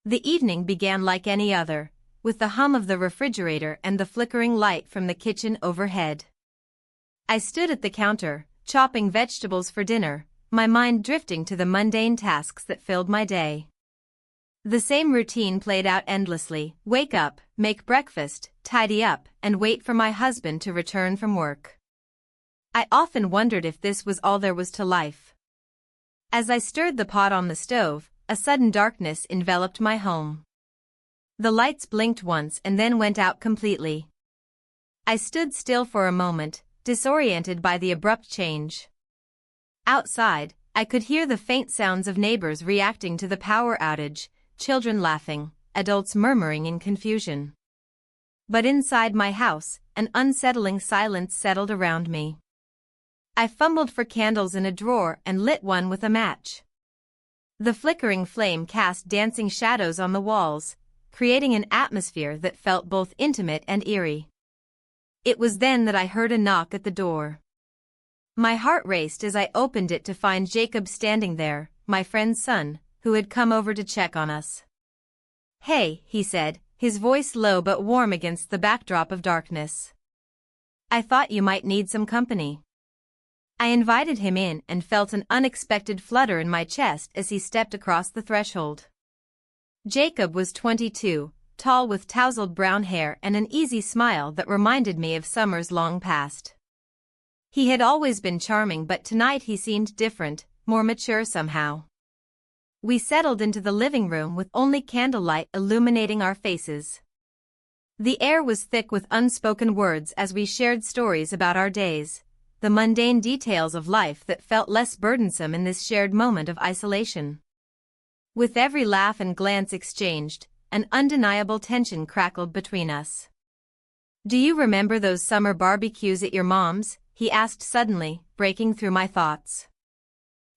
The evening began like any other, with the hum of the refrigerator and the flickering light from the kitchen overhead. I stood at the counter, chopping vegetables for dinner, my mind drifting to the mundane tasks that filled my day. The same routine played out endlessly: wake up, make breakfast, tidy up, and wait for my husband to return from work. I often wondered if this was all there was to life. As I stirred the pot on the stove, a sudden darkness enveloped my home. The lights blinked once and then went out completely. I stood still for a moment, disoriented by the abrupt change. Outside, I could hear the faint sounds of neighbors reacting to the power outage, children laughing, adults murmuring in confusion. But inside my house, an unsettling silence settled around me. I fumbled for candles in a drawer and lit one with a match. The flickering flame cast dancing shadows on the walls, creating an atmosphere that felt both intimate and eerie. It was then that I heard a knock at the door. My heart raced as I opened it to find Jacob standing there, my friend's son, who had come over to check on us. "Hey," he said, his voice low but warm against the backdrop of darkness. "I thought you might need some company." I invited him in and felt an unexpected flutter in my chest as he stepped across the threshold. Jacob was 22, tall with tousled brown hair and an easy smile that reminded me of summers long past. He had always been charming, but tonight he seemed different, more mature somehow. We settled into the living room with only candlelight illuminating our faces. The air was thick with unspoken words as we shared stories about our days, the mundane details of life that felt less burdensome in this shared moment of isolation. With every laugh and glance exchanged, an undeniable tension crackled between us. "Do you remember those summer barbecues at your mom's?" he asked suddenly, breaking through my thoughts.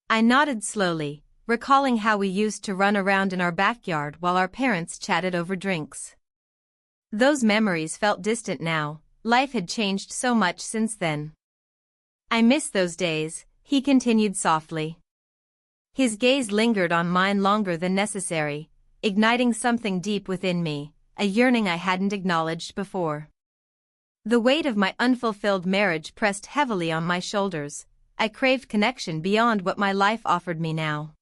I nodded slowly, recalling how we used to run around in our backyard while our parents chatted over drinks. Those memories felt distant now, life had changed so much since then. "I miss those days," he continued softly. His gaze lingered on mine longer than necessary, igniting something deep within me, a yearning I hadn't acknowledged before. The weight of my unfulfilled marriage pressed heavily on my shoulders. I craved connection beyond what my life offered me now.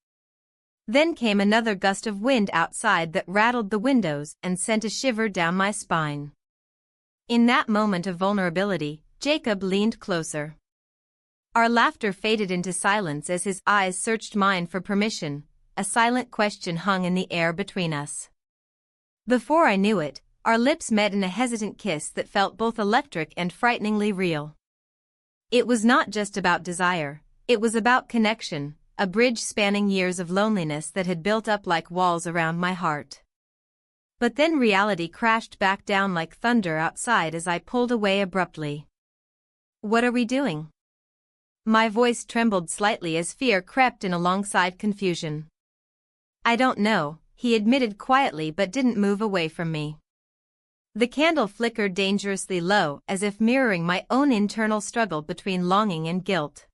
Then came another gust of wind outside that rattled the windows and sent a shiver down my spine. In that moment of vulnerability, Jacob leaned closer. Our laughter faded into silence as his eyes searched mine for permission. A silent question hung in the air between us. Before I knew it, our lips met in a hesitant kiss that felt both electric and frighteningly real. It was not just about desire, it was about connection, a bridge spanning years of loneliness that had built up like walls around my heart. But then reality crashed back down like thunder outside as I pulled away abruptly. "What are we doing?" My voice trembled slightly as fear crept in alongside confusion. "I don't know," he admitted quietly but didn't move away from me. The candle flickered dangerously low as if mirroring my own internal struggle between longing and guilt.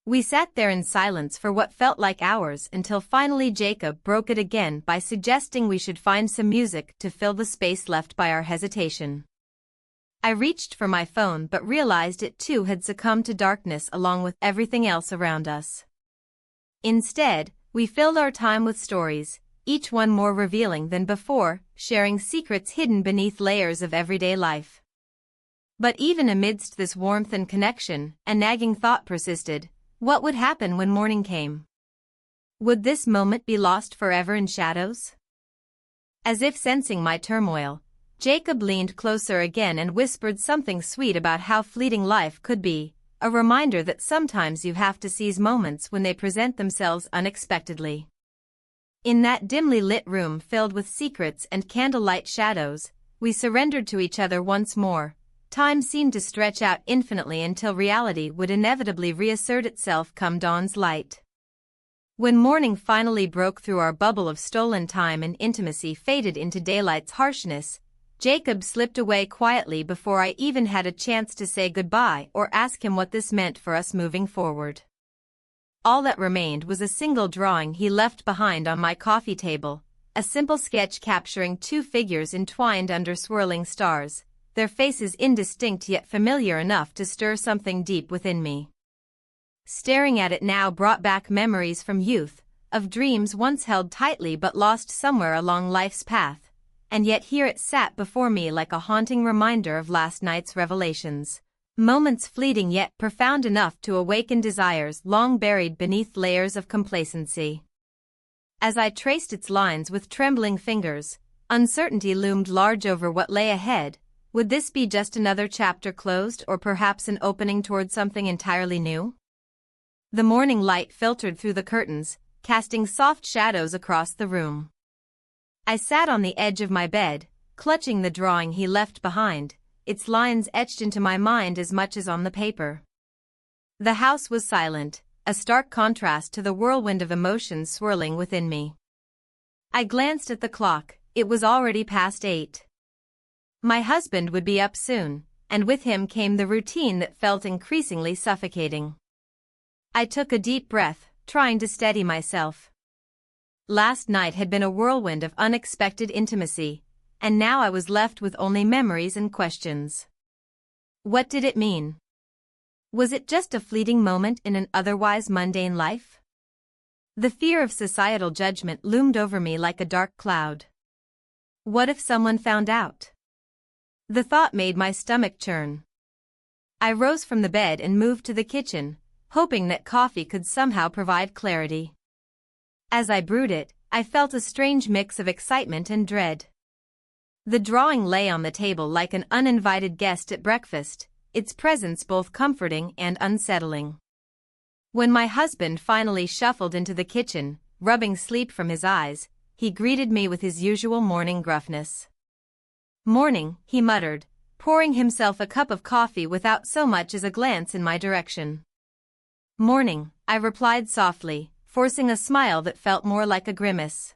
We sat there in silence for what felt like hours until finally Jacob broke it again by suggesting we should find some music to fill the space left by our hesitation. I reached for my phone but realized it too had succumbed to darkness along with everything else around us. Instead, we filled our time with stories, each one more revealing than before, sharing secrets hidden beneath layers of everyday life. But even amidst this warmth and connection, a nagging thought persisted: what would happen when morning came? Would this moment be lost forever in shadows? As if sensing my turmoil, Jacob leaned closer again and whispered something sweet about how fleeting life could be, a reminder that sometimes you have to seize moments when they present themselves unexpectedly. In that dimly lit room filled with secrets and candlelight shadows, we surrendered to each other once more. Time seemed to stretch out infinitely until reality would inevitably reassert itself come dawn's light. When morning finally broke through, our bubble of stolen time and intimacy faded into daylight's harshness. Jacob slipped away quietly before I even had a chance to say goodbye or ask him what this meant for us moving forward. All that remained was a single drawing he left behind on my coffee table, a simple sketch capturing two figures entwined under swirling stars, their faces indistinct yet familiar enough to stir something deep within me. Staring at it now brought back memories from youth, of dreams once held tightly but lost somewhere along life's path, and yet here it sat before me like a haunting reminder of last night's revelations. Moments fleeting yet profound enough to awaken desires long buried beneath layers of complacency. As I traced its lines with trembling fingers, uncertainty loomed large over what lay ahead. Would this be just another chapter closed or perhaps an opening toward something entirely new? The morning light filtered through the curtains, casting soft shadows across the room. I sat on the edge of my bed, clutching the drawing he left behind, its lines etched into my mind as much as on the paper. The house was silent, a stark contrast to the whirlwind of emotions swirling within me. I glanced at the clock, it was already past 8. My husband would be up soon, and with him came the routine that felt increasingly suffocating. I took a deep breath, trying to steady myself. Last night had been a whirlwind of unexpected intimacy, and now I was left with only memories and questions. What did it mean? Was it just a fleeting moment in an otherwise mundane life? The fear of societal judgment loomed over me like a dark cloud. What if someone found out? The thought made my stomach churn. I rose from the bed and moved to the kitchen, hoping that coffee could somehow provide clarity. As I brewed it, I felt a strange mix of excitement and dread. The drawing lay on the table like an uninvited guest at breakfast, its presence both comforting and unsettling. When my husband finally shuffled into the kitchen, rubbing sleep from his eyes, he greeted me with his usual morning gruffness. "Morning," he muttered, pouring himself a cup of coffee without so much as a glance in my direction. "Morning," I replied softly, forcing a smile that felt more like a grimace.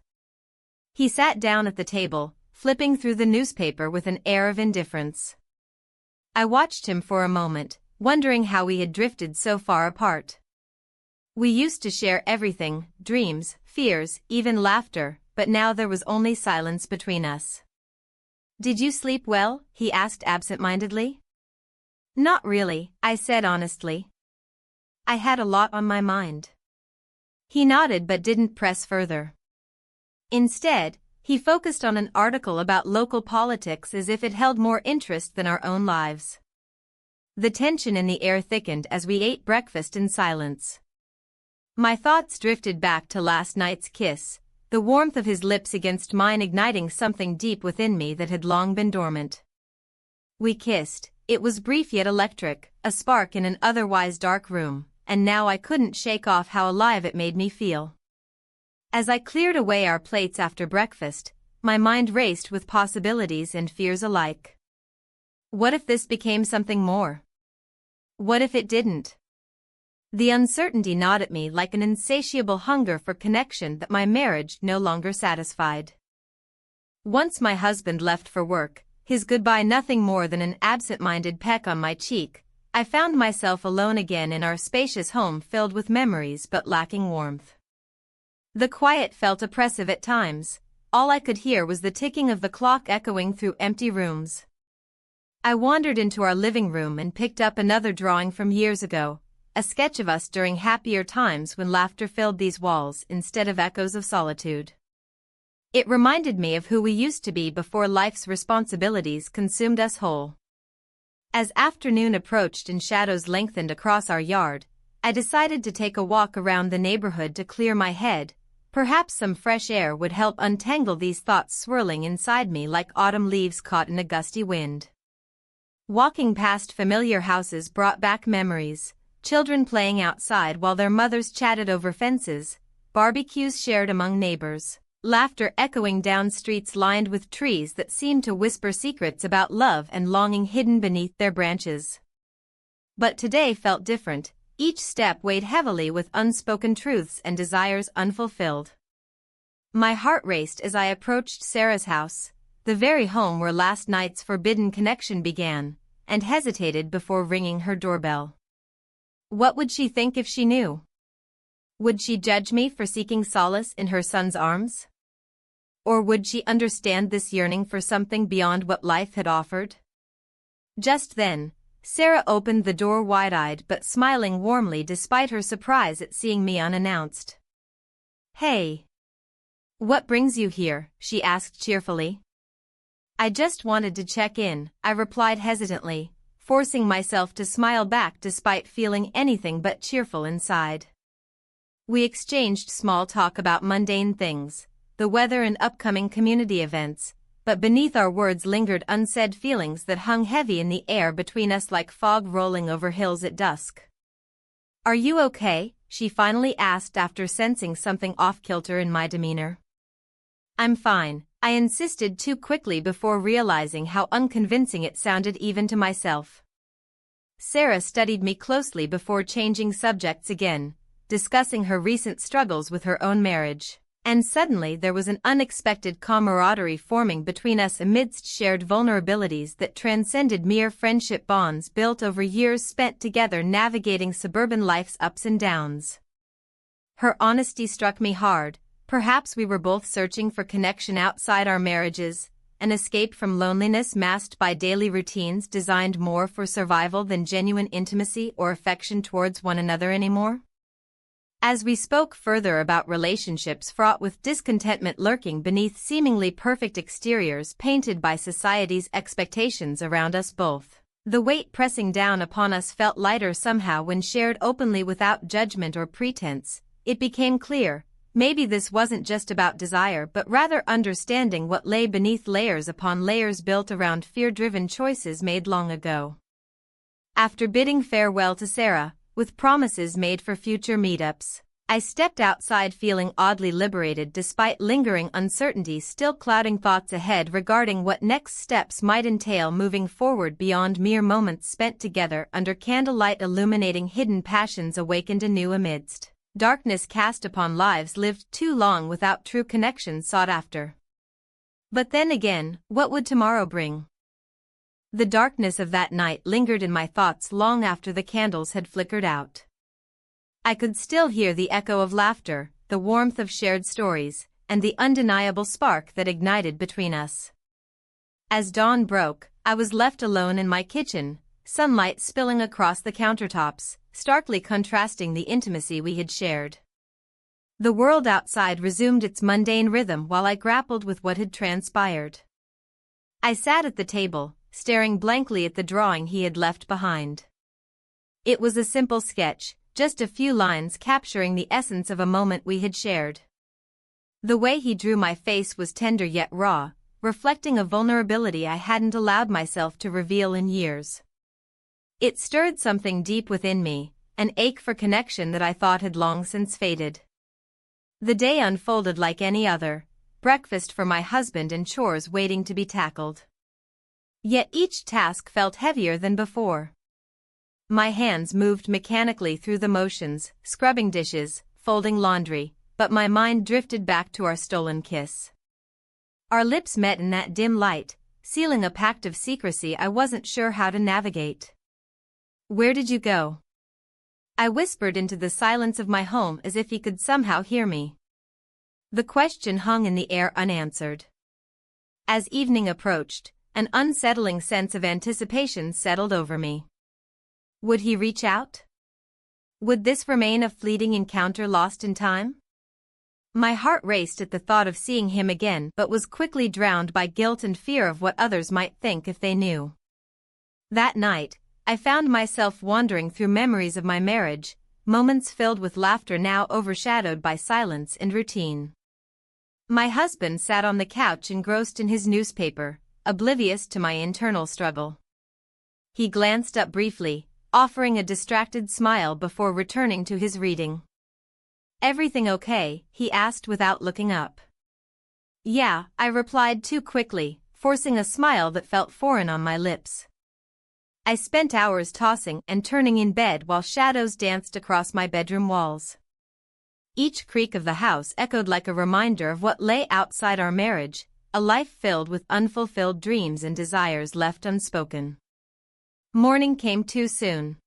He sat down at the table, flipping through the newspaper with an air of indifference. I watched him for a moment, wondering how we had drifted so far apart. We used to share everything, dreams, fears, even laughter, but now there was only silence between us. "Did you sleep well?" he asked absent-mindedly. "Not really," I said honestly. "I had a lot on my mind." He nodded but didn't press further. Instead, he focused on an article about local politics as if it held more interest than our own lives. The tension in the air thickened as we ate breakfast in silence. My thoughts drifted back to last night's kiss, the warmth of his lips against mine igniting something deep within me that had long been dormant. We kissed, it was brief yet electric, a spark in an otherwise dark room, and now I couldn't shake off how alive it made me feel. As I cleared away our plates after breakfast, my mind raced with possibilities and fears alike. What if this became something more? What if it didn't? The uncertainty gnawed at me like an insatiable hunger for connection that my marriage no longer satisfied. Once my husband left for work, his goodbye nothing more than an absent-minded peck on my cheek, I found myself alone again in our spacious home filled with memories but lacking warmth. The quiet felt oppressive at times. All I could hear was the ticking of the clock echoing through empty rooms. I wandered into our living room and picked up another drawing from years ago, a sketch of us during happier times when laughter filled these walls instead of echoes of solitude. It reminded me of who we used to be before life's responsibilities consumed us whole. As afternoon approached and shadows lengthened across our yard, I decided to take a walk around the neighborhood to clear my head. Perhaps some fresh air would help untangle these thoughts swirling inside me like autumn leaves caught in a gusty wind. Walking past familiar houses brought back memories, children playing outside while their mothers chatted over fences, barbecues shared among neighbors, laughter echoing down streets lined with trees that seemed to whisper secrets about love and longing hidden beneath their branches. But today felt different. Each step weighed heavily with unspoken truths and desires unfulfilled. My heart raced as I approached Sarah's house, the very home where last night's forbidden connection began, and hesitated before ringing her doorbell. What would she think if she knew? Would she judge me for seeking solace in her son's arms? Or would she understand this yearning for something beyond what life had offered? Just then, Sarah opened the door wide-eyed but smiling warmly despite her surprise at seeing me unannounced. "Hey. What brings you here?" she asked cheerfully. "I just wanted to check in," I replied hesitantly, forcing myself to smile back despite feeling anything but cheerful inside. We exchanged small talk about mundane things, the weather and upcoming community events, but beneath our words lingered unsaid feelings that hung heavy in the air between us like fog rolling over hills at dusk. "Are you okay?" she finally asked after sensing something off-kilter in my demeanor. "I'm fine," I insisted too quickly before realizing how unconvincing it sounded even to myself. Sarah studied me closely before changing subjects again, discussing her recent struggles with her own marriage. And suddenly there was an unexpected camaraderie forming between us amidst shared vulnerabilities that transcended mere friendship bonds built over years spent together navigating suburban life's ups and downs. Her honesty struck me hard. Perhaps we were both searching for connection outside our marriages, an escape from loneliness masked by daily routines designed more for survival than genuine intimacy or affection towards one another anymore. As we spoke further about relationships fraught with discontentment lurking beneath seemingly perfect exteriors painted by society's expectations around us both, the weight pressing down upon us felt lighter somehow when shared openly without judgment or pretense. It became clear, maybe this wasn't just about desire but rather understanding what lay beneath layers upon layers built around fear-driven choices made long ago. After bidding farewell to Sarah, with promises made for future meetups, I stepped outside feeling oddly liberated despite lingering uncertainty still clouding thoughts ahead regarding what next steps might entail moving forward beyond mere moments spent together under candlelight illuminating hidden passions awakened anew amidst darkness cast upon lives lived too long without true connection sought after. But then again, what would tomorrow bring? The darkness of that night lingered in my thoughts long after the candles had flickered out. I could still hear the echo of laughter, the warmth of shared stories, and the undeniable spark that ignited between us. As dawn broke, I was left alone in my kitchen, sunlight spilling across the countertops, starkly contrasting the intimacy we had shared. The world outside resumed its mundane rhythm while I grappled with what had transpired. I sat at the table, staring blankly at the drawing he had left behind. It was a simple sketch, just a few lines capturing the essence of a moment we had shared. The way he drew my face was tender yet raw, reflecting a vulnerability I hadn't allowed myself to reveal in years. It stirred something deep within me, an ache for connection that I thought had long since faded. The day unfolded like any other, breakfast for my husband and chores waiting to be tackled. Yet each task felt heavier than before. My hands moved mechanically through the motions, scrubbing dishes, folding laundry, but my mind drifted back to our stolen kiss. Our lips met in that dim light, sealing a pact of secrecy I wasn't sure how to navigate. "Where did you go?" I whispered into the silence of my home as if he could somehow hear me. The question hung in the air unanswered. As evening approached, an unsettling sense of anticipation settled over me. Would he reach out? Would this remain a fleeting encounter lost in time? My heart raced at the thought of seeing him again but was quickly drowned by guilt and fear of what others might think if they knew. That night, I found myself wandering through memories of my marriage, moments filled with laughter now overshadowed by silence and routine. My husband sat on the couch engrossed in his newspaper, oblivious to my internal struggle. He glanced up briefly, offering a distracted smile before returning to his reading. "Everything okay?" he asked without looking up. "Yeah," I replied too quickly, forcing a smile that felt foreign on my lips. I spent hours tossing and turning in bed while shadows danced across my bedroom walls. Each creak of the house echoed like a reminder of what lay outside our marriage, a life filled with unfulfilled dreams and desires left unspoken. Morning came too soon.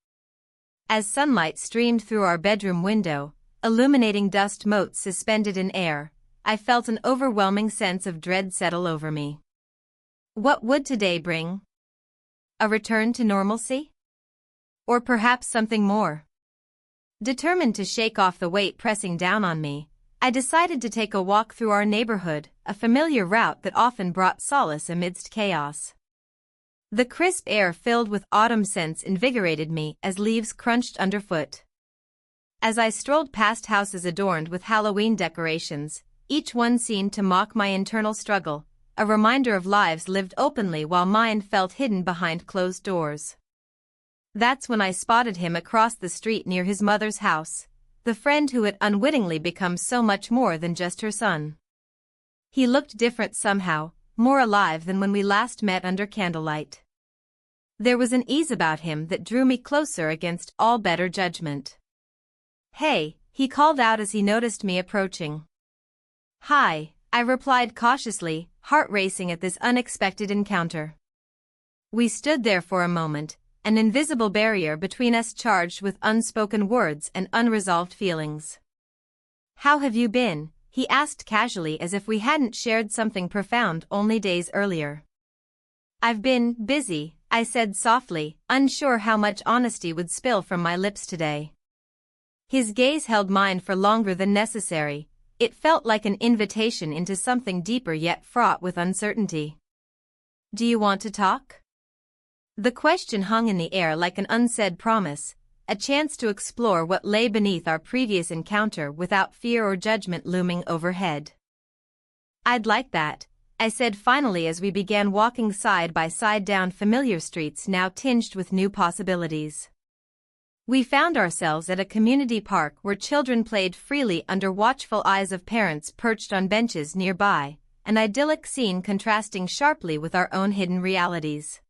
As sunlight streamed through our bedroom window, illuminating dust motes suspended in air, I felt an overwhelming sense of dread settle over me. What would today bring? A return to normalcy? Or perhaps something more? Determined to shake off the weight pressing down on me, I decided to take a walk through our neighborhood, a familiar route that often brought solace amidst chaos. The crisp air filled with autumn scents invigorated me as leaves crunched underfoot. As I strolled past houses adorned with Halloween decorations, each one seemed to mock my internal struggle, a reminder of lives lived openly while mine felt hidden behind closed doors. That's when I spotted him across the street near his mother's house, the friend who had unwittingly become so much more than just her son. He looked different somehow, more alive than when we last met under candlelight. There was an ease about him that drew me closer against all better judgment. "Hey," he called out as he noticed me approaching. "Hi," I replied cautiously, heart racing at this unexpected encounter. We stood there for a moment, an invisible barrier between us charged with unspoken words and unresolved feelings. "How have you been?" he asked casually as if we hadn't shared something profound only days earlier. "I've been busy," I said softly, unsure how much honesty would spill from my lips today. His gaze held mine for longer than necessary. It felt like an invitation into something deeper yet fraught with uncertainty. "Do you want to talk?" The question hung in the air like an unsaid promise, a chance to explore what lay beneath our previous encounter without fear or judgment looming overhead. "I'd like that," I said finally as we began walking side by side down familiar streets now tinged with new possibilities. We found ourselves at a community park where children played freely under watchful eyes of parents perched on benches nearby, an idyllic scene contrasting sharply with our own hidden realities.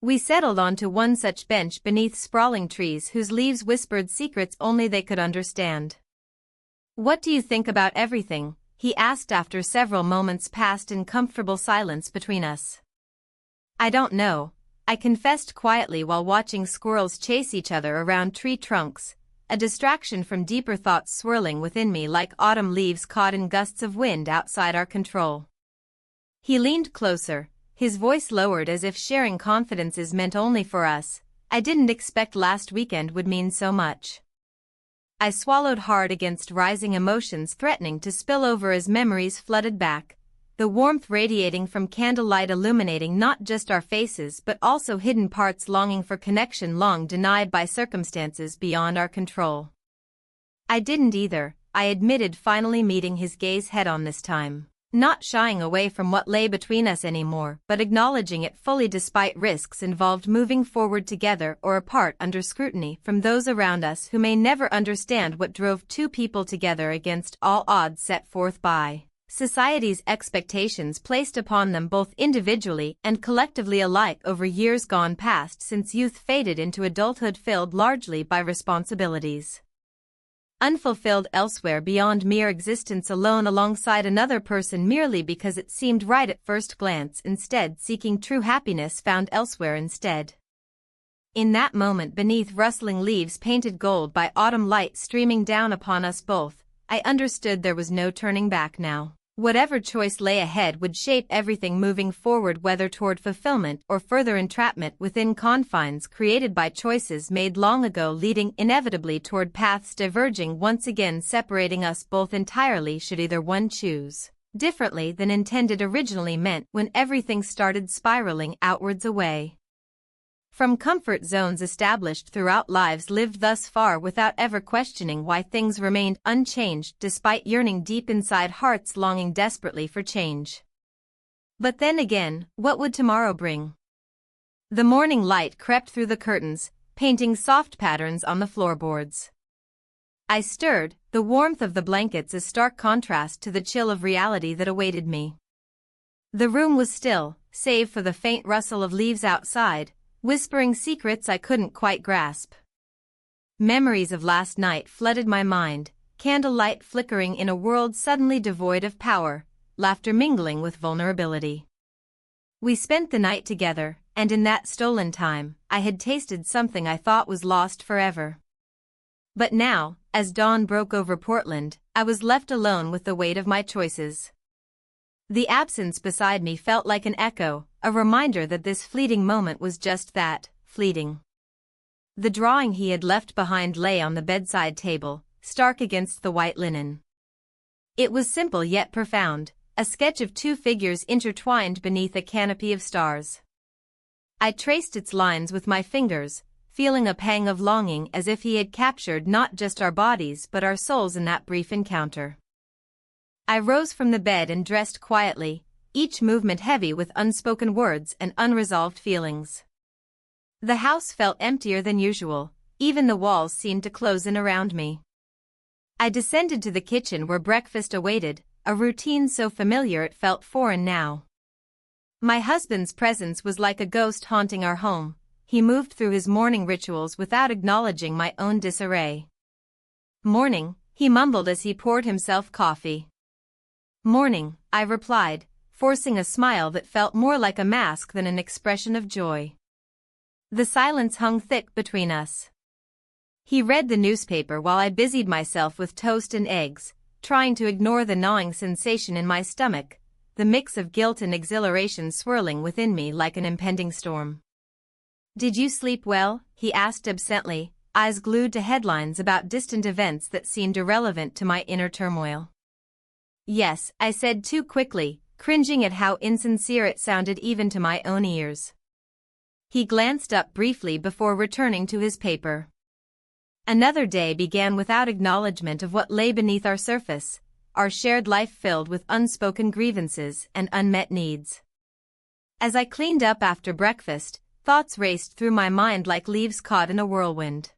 We settled onto one such bench beneath sprawling trees whose leaves whispered secrets only they could understand. "What do you think about everything?" he asked after several moments passed in comfortable silence between us. "I don't know," I confessed quietly while watching squirrels chase each other around tree trunks, a distraction from deeper thoughts swirling within me like autumn leaves caught in gusts of wind outside our control. He leaned closer, his voice lowered as if sharing confidences meant only for us. "I didn't expect last weekend would mean so much." I swallowed hard against rising emotions threatening to spill over as memories flooded back, the warmth radiating from candlelight illuminating not just our faces but also hidden parts longing for connection long denied by circumstances beyond our control. "I didn't either," I admitted, finally meeting his gaze head-on this time, not shying away from what lay between us anymore but acknowledging it fully despite risks involved moving forward together or apart under scrutiny from those around us who may never understand what drove two people together against all odds set forth by society's expectations placed upon them both individually and collectively alike over years gone past since youth faded into adulthood filled largely by responsibilities unfulfilled elsewhere beyond mere existence alone alongside another person merely because it seemed right at first glance, instead seeking true happiness found elsewhere instead. In that moment, beneath rustling leaves painted gold by autumn light streaming down upon us both, I understood there was no turning back now. Whatever choice lay ahead would shape everything moving forward, whether toward fulfillment or further entrapment within confines created by choices made long ago, leading inevitably toward paths diverging, once again separating us both entirely should either one choose differently than intended originally meant when everything started spiraling outwards away from comfort zones established throughout lives lived thus far without ever questioning why things remained unchanged despite yearning deep inside hearts longing desperately for change. But then again, what would tomorrow bring? The morning light crept through the curtains, painting soft patterns on the floorboards. I stirred, the warmth of the blankets a stark contrast to the chill of reality that awaited me. The room was still, save for the faint rustle of leaves outside, whispering secrets I couldn't quite grasp. Memories of last night flooded my mind, candlelight flickering in a world suddenly devoid of power, laughter mingling with vulnerability. We spent the night together, and in that stolen time, I had tasted something I thought was lost forever. But now, as dawn broke over Portland, I was left alone with the weight of my choices. The absence beside me felt like an echo, a reminder that this fleeting moment was just that, fleeting. The drawing he had left behind lay on the bedside table, stark against the white linen. It was simple yet profound, a sketch of two figures intertwined beneath a canopy of stars. I traced its lines with my fingers, feeling a pang of longing as if he had captured not just our bodies but our souls in that brief encounter. I rose from the bed and dressed quietly, each movement heavy with unspoken words and unresolved feelings. The house felt emptier than usual, even the walls seemed to close in around me. I descended to the kitchen where breakfast awaited, a routine so familiar it felt foreign now. My husband's presence was like a ghost haunting our home. He moved through his morning rituals without acknowledging my own disarray. "Morning," he mumbled as he poured himself coffee. "Morning," I replied, forcing a smile that felt more like a mask than an expression of joy. The silence hung thick between us. He read the newspaper while I busied myself with toast and eggs, trying to ignore the gnawing sensation in my stomach, the mix of guilt and exhilaration swirling within me like an impending storm. "Did you sleep well?" he asked absently, eyes glued to headlines about distant events that seemed irrelevant to my inner turmoil. "Yes," I said too quickly, cringing at how insincere it sounded even to my own ears. He glanced up briefly before returning to his paper. Another day began without acknowledgement of what lay beneath our surface, our shared life filled with unspoken grievances and unmet needs. As I cleaned up after breakfast, thoughts raced through my mind like leaves caught in a whirlwind.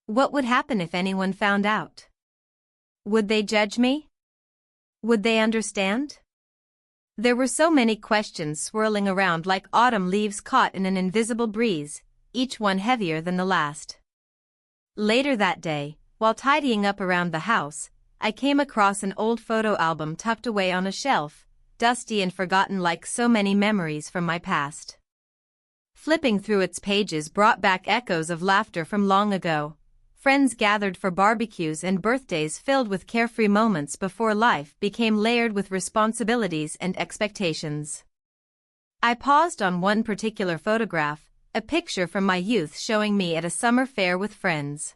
What would happen if anyone found out? Would they judge me? Would they understand? There were so many questions swirling around like autumn leaves caught in an invisible breeze, each one heavier than the last. Later that day, while tidying up around the house, I came across an old photo album tucked away on a shelf, dusty and forgotten like so many memories from my past. Flipping through its pages brought back echoes of laughter from long ago, friends gathered for barbecues and birthdays filled with carefree moments before life became layered with responsibilities and expectations. I paused on one particular photograph, a picture from my youth showing me at a summer fair with friends.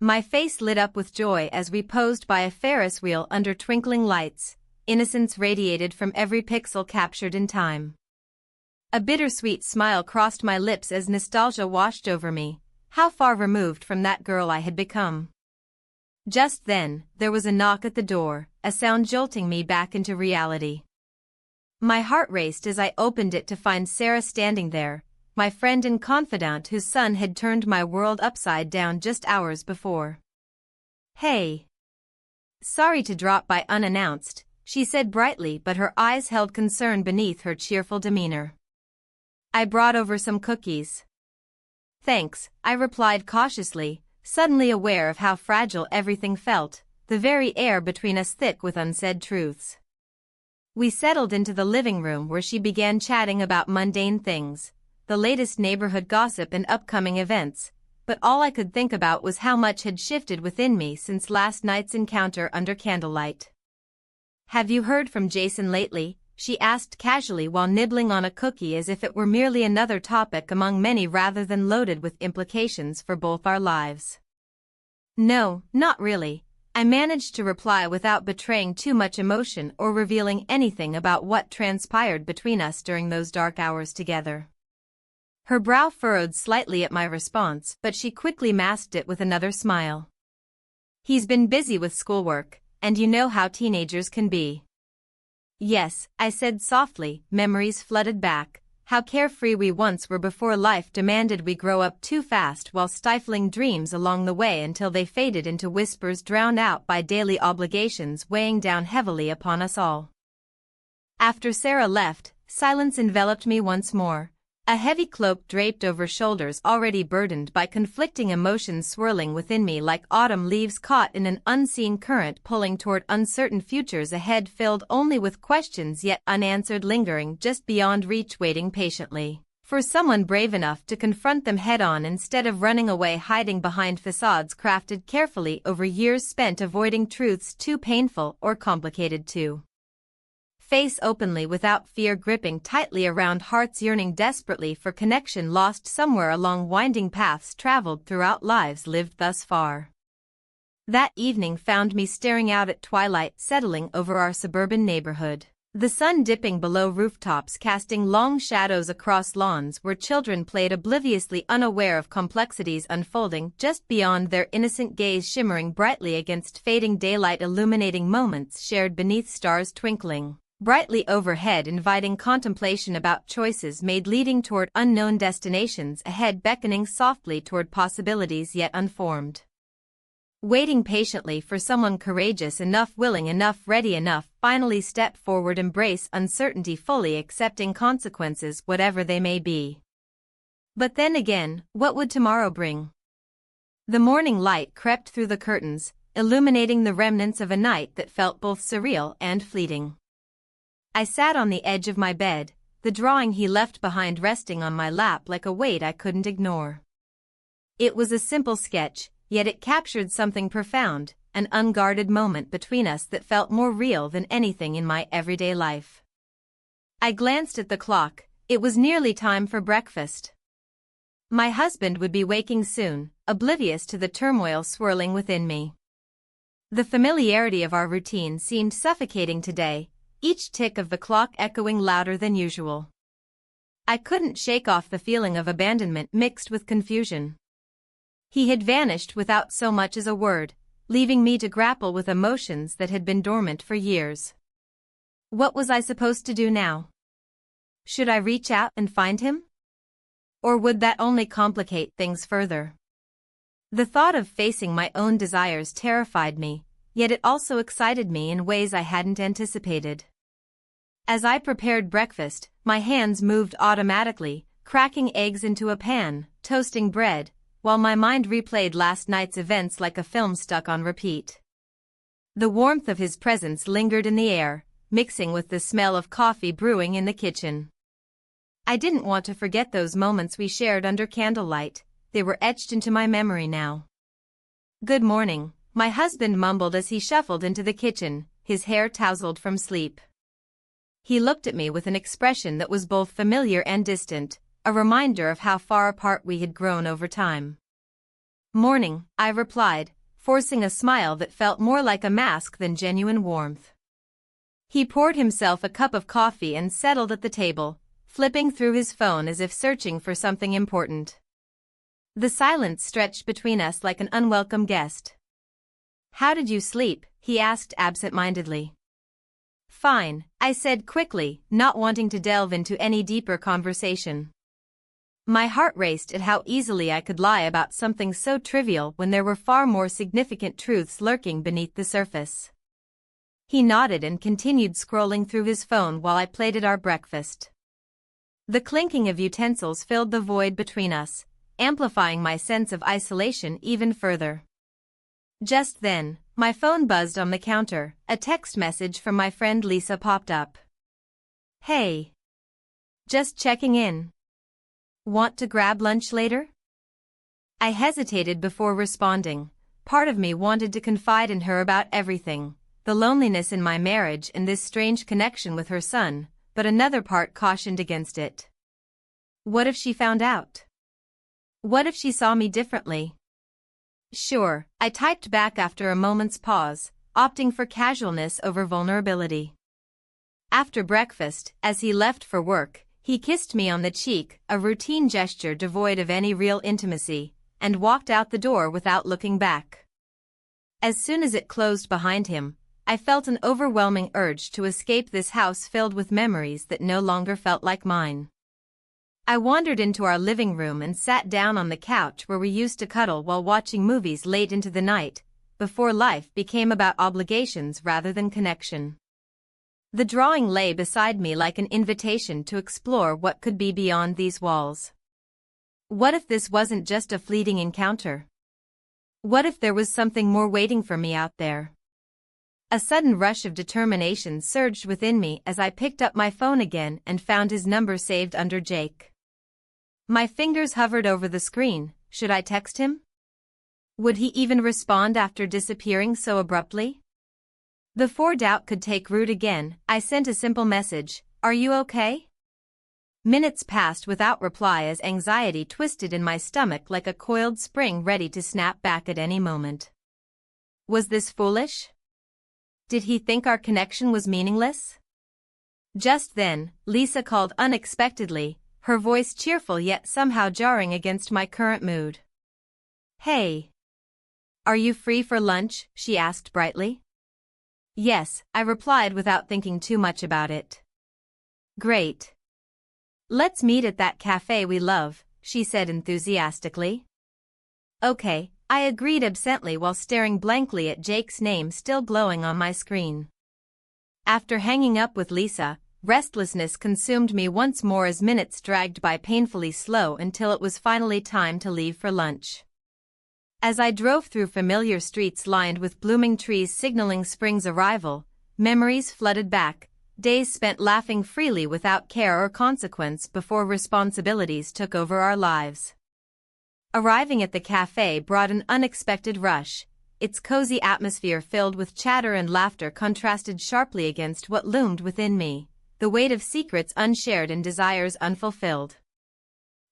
My face lit up with joy as we posed by a Ferris wheel under twinkling lights, innocence radiated from every pixel captured in time. A bittersweet smile crossed my lips as nostalgia washed over me. How far removed from that girl I had become. Just then, there was a knock at the door, a sound jolting me back into reality. My heart raced as I opened it to find Sarah standing there, my friend and confidant whose son had turned my world upside down just hours before. "Hey. Sorry to drop by unannounced," she said brightly, but her eyes held concern beneath her cheerful demeanor. "I brought over some cookies." "Thanks," I replied cautiously, suddenly aware of how fragile everything felt, the very air between us thick with unsaid truths. We settled into the living room where she began chatting about mundane things, the latest neighborhood gossip and upcoming events, but all I could think about was how much had shifted within me since last night's encounter under candlelight. "Have you heard from Jason lately?" she asked casually while nibbling on a cookie as if it were merely another topic among many rather than loaded with implications for both our lives. "No, not really," I managed to reply without betraying too much emotion or revealing anything about what transpired between us during those dark hours together. Her brow furrowed slightly at my response, but she quickly masked it with another smile. "He's been busy with schoolwork, and you know how teenagers can be." "Yes," I said softly, memories flooded back, how carefree we once were before life demanded we grow up too fast while stifling dreams along the way until they faded into whispers drowned out by daily obligations weighing down heavily upon us all. After Sarah left, silence enveloped me once more. A heavy cloak draped over shoulders already burdened by conflicting emotions swirling within me like autumn leaves caught in an unseen current pulling toward uncertain futures ahead filled only with questions yet unanswered lingering just beyond reach waiting patiently. For someone brave enough to confront them head-on instead of running away hiding behind facades crafted carefully over years spent avoiding truths too painful or complicated to face openly without fear gripping tightly around hearts yearning desperately for connection lost somewhere along winding paths traveled throughout lives lived thus far. That evening found me staring out at twilight settling over our suburban neighborhood. The sun dipping below rooftops casting long shadows across lawns where children played obliviously unaware of complexities unfolding just beyond their innocent gaze shimmering brightly against fading daylight illuminating moments shared beneath stars twinkling brightly overhead inviting contemplation about choices made leading toward unknown destinations ahead beckoning softly toward possibilities yet unformed. Waiting patiently for someone courageous enough, willing enough, ready enough, finally step forward, embrace uncertainty, fully accepting consequences, whatever they may be. But then again, what would tomorrow bring? The morning light crept through the curtains, illuminating the remnants of a night that felt both surreal and fleeting. I sat on the edge of my bed, the drawing he left behind resting on my lap like a weight I couldn't ignore. It was a simple sketch, yet it captured something profound, an unguarded moment between us that felt more real than anything in my everyday life. I glanced at the clock, it was nearly time for breakfast. My husband would be waking soon, oblivious to the turmoil swirling within me. The familiarity of our routine seemed suffocating today, each tick of the clock echoing louder than usual. I couldn't shake off the feeling of abandonment mixed with confusion. He had vanished without so much as a word, leaving me to grapple with emotions that had been dormant for years. What was I supposed to do now? Should I reach out and find him? Or would that only complicate things further? The thought of facing my own desires terrified me, yet it also excited me in ways I hadn't anticipated. As I prepared breakfast, my hands moved automatically, cracking eggs into a pan, toasting bread, while my mind replayed last night's events like a film stuck on repeat. The warmth of his presence lingered in the air, mixing with the smell of coffee brewing in the kitchen. I didn't want to forget those moments we shared under candlelight, they were etched into my memory now. "Good morning," my husband mumbled as he shuffled into the kitchen, his hair tousled from sleep. He looked at me with an expression that was both familiar and distant, a reminder of how far apart we had grown over time. "Morning," I replied, forcing a smile that felt more like a mask than genuine warmth. He poured himself a cup of coffee and settled at the table, flipping through his phone as if searching for something important. The silence stretched between us like an unwelcome guest. "How did you sleep?" he asked absent-mindedly. "Fine," I said quickly, not wanting to delve into any deeper conversation. My heart raced at how easily I could lie about something so trivial when there were far more significant truths lurking beneath the surface. He nodded and continued scrolling through his phone while I plated our breakfast. The clinking of utensils filled the void between us, amplifying my sense of isolation even further. Just then, my phone buzzed on the counter, a text message from my friend Lisa popped up. "Hey. Just checking in. Want to grab lunch later?" I hesitated before responding. Part of me wanted to confide in her about everything, the loneliness in my marriage and this strange connection with her son, but another part cautioned against it. What if she found out? What if she saw me differently? "Sure," I typed back after a moment's pause, opting for casualness over vulnerability. After breakfast, as he left for work, he kissed me on the cheek, a routine gesture devoid of any real intimacy, and walked out the door without looking back. As soon as it closed behind him, I felt an overwhelming urge to escape this house filled with memories that no longer felt like mine. I wandered into our living room and sat down on the couch where we used to cuddle while watching movies late into the night, before life became about obligations rather than connection. The drawing lay beside me like an invitation to explore what could be beyond these walls. What if this wasn't just a fleeting encounter? What if there was something more waiting for me out there? A sudden rush of determination surged within me as I picked up my phone again and found his number saved under Jake. My fingers hovered over the screen. Should I text him? Would he even respond after disappearing so abruptly? Before doubt could take root again, I sent a simple message, "Are you okay?" Minutes passed without reply as anxiety twisted in my stomach like a coiled spring ready to snap back at any moment. Was this foolish? Did he think our connection was meaningless? Just then, Lisa called unexpectedly, her voice cheerful yet somehow jarring against my current mood. "Hey. Are you free for lunch?" she asked brightly. "Yes," I replied without thinking too much about it. "Great. Let's meet at that cafe we love," she said enthusiastically. "Okay," I agreed absently while staring blankly at Jake's name still glowing on my screen. After hanging up with Lisa, restlessness consumed me once more as minutes dragged by painfully slow until it was finally time to leave for lunch. As I drove through familiar streets lined with blooming trees signaling spring's arrival, memories flooded back, days spent laughing freely without care or consequence before responsibilities took over our lives. Arriving at the cafe brought an unexpected rush. Its cozy atmosphere filled with chatter and laughter contrasted sharply against what loomed within me, the weight of secrets unshared and desires unfulfilled.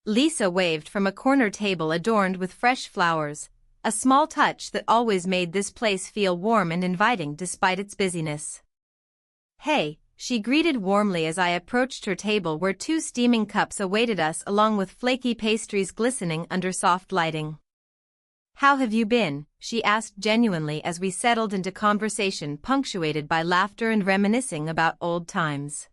Lisa waved from a corner table adorned with fresh flowers, a small touch that always made this place feel warm and inviting despite its busyness. "Hey," she greeted warmly as I approached her table where two steaming cups awaited us along with flaky pastries glistening under soft lighting. "How have you been?" she asked genuinely as we settled into conversation punctuated by laughter and reminiscing about old times.